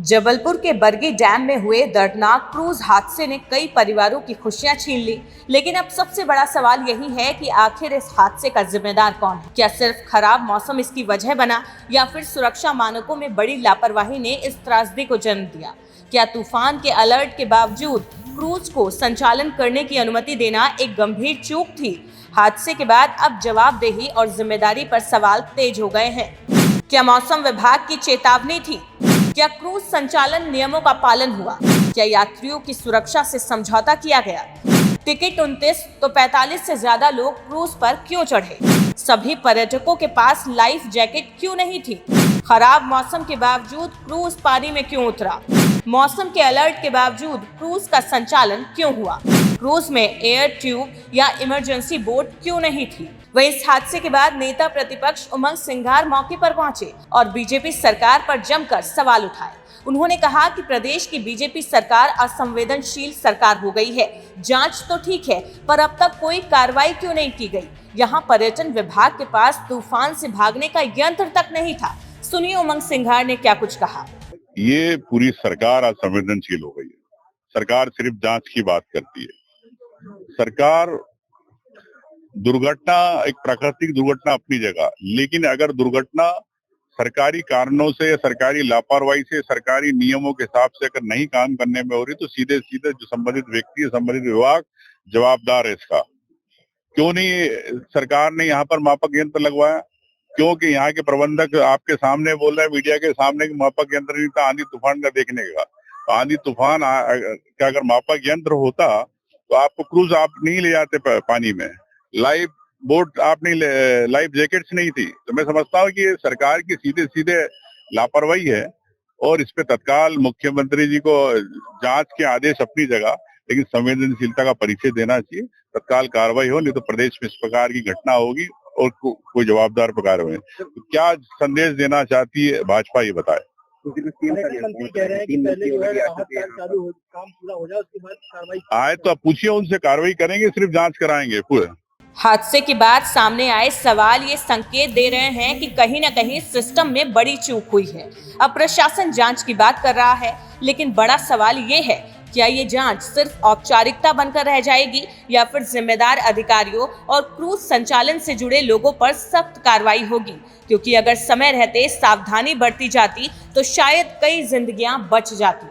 जबलपुर के बरगी डैम में हुए दर्दनाक क्रूज हादसे ने कई परिवारों की खुशियां छीन ली। लेकिन अब सबसे बड़ा सवाल यही है कि आखिर इस हादसे का जिम्मेदार कौन है। क्या सिर्फ खराब मौसम इसकी वजह बना या फिर सुरक्षा मानकों में बड़ी लापरवाही ने इस त्रासदी को जन्म दिया। क्या तूफान के अलर्ट के बावजूद क्रूज को संचालन करने की अनुमति देना एक गंभीर चूक थी। हादसे के बाद अब जवाबदेही और जिम्मेदारी पर सवाल तेज हो गए हैं। क्या मौसम विभाग की चेतावनी थी? क्या क्रूज संचालन नियमों का पालन हुआ? क्या यात्रियों की सुरक्षा से समझौता किया गया? टिकट 29 तो 45 से ज्यादा लोग क्रूज पर क्यों चढ़े? सभी पर्यटकों के पास लाइफ जैकेट क्यों नहीं थी? खराब मौसम के बावजूद क्रूज पानी में क्यों उतरा? मौसम के अलर्ट के बावजूद क्रूज का संचालन क्यों हुआ? क्रूज में एयर ट्यूब या इमरजेंसी बोट क्यों नहीं थी? वहीं इस हादसे के बाद नेता प्रतिपक्ष उमंग सिंघार मौके पर पहुंचे और बीजेपी सरकार पर जमकर सवाल उठाए। उन्होंने कहा कि प्रदेश की बीजेपी सरकार असंवेदनशील सरकार हो गई है। जांच तो ठीक है, पर अब तक कोई कार्रवाई क्यों नहीं की गई? यहां पर्यटन विभाग के पास तूफान से भागने का यंत्र तक नहीं था। सुनिए उमंग सिंघार ने क्या कुछ कहा। ये पूरी सरकार असंवेदनशील हो गई है। सरकार सिर्फ जांच की बात करती है। सरकार दुर्घटना एक प्राकृतिक दुर्घटना अपनी जगह, लेकिन अगर दुर्घटना सरकारी कारणों से या सरकारी लापरवाही से सरकारी नियमों के हिसाब से अगर नहीं काम करने में हो रही तो सीधे सीधे जो संबंधित व्यक्ति है, संबंधित विभाग जवाबदार है इसका। क्यों नहीं सरकार ने यहाँ पर मापक यंत्र लगवाया? क्योंकि यहाँ के प्रबंधक आपके सामने बोल रहे हैं, मीडिया के सामने, कि मापक यंत्र नहीं था आंधी तूफान का देखने का। तो आंधी तूफान का अगर मापक यंत्र होता तो आपको क्रूज आप नहीं ले जाते पानी में, लाइव बोट आप नहीं लाइव जैकेट्स नहीं थी। तो मैं समझता हूँ कि ये सरकार की सीधे सीधे लापरवाही है और इस पे तत्काल मुख्यमंत्री जी को जांच के आदेश अपनी जगह, लेकिन संवेदनशीलता का परिचय देना चाहिए। तत्काल कार्रवाई हो, नहीं तो प्रदेश में इस प्रकार की घटना होगी और कोई जवाबदार प्रकार हुए। तो क्या संदेश देना चाहती है भाजपा, ये बताए। आए तो आप पूछिए उनसे, कार्रवाई करेंगे, सिर्फ जांच कराएंगे पूरे। हादसे के बाद सामने आए सवाल ये संकेत दे रहे हैं कि कहीं न कहीं सिस्टम में बड़ी चूक हुई है। अब प्रशासन जांच की बात कर रहा है, लेकिन बड़ा सवाल ये है, क्या ये जांच सिर्फ औपचारिकता बनकर रह जाएगी या फिर जिम्मेदार अधिकारियों और क्रूज संचालन से जुड़े लोगों पर सख्त कार्रवाई होगी? क्योंकि अगर समय रहते सावधानी बरती जाती तो शायद कई जिंदगियां बच जाती।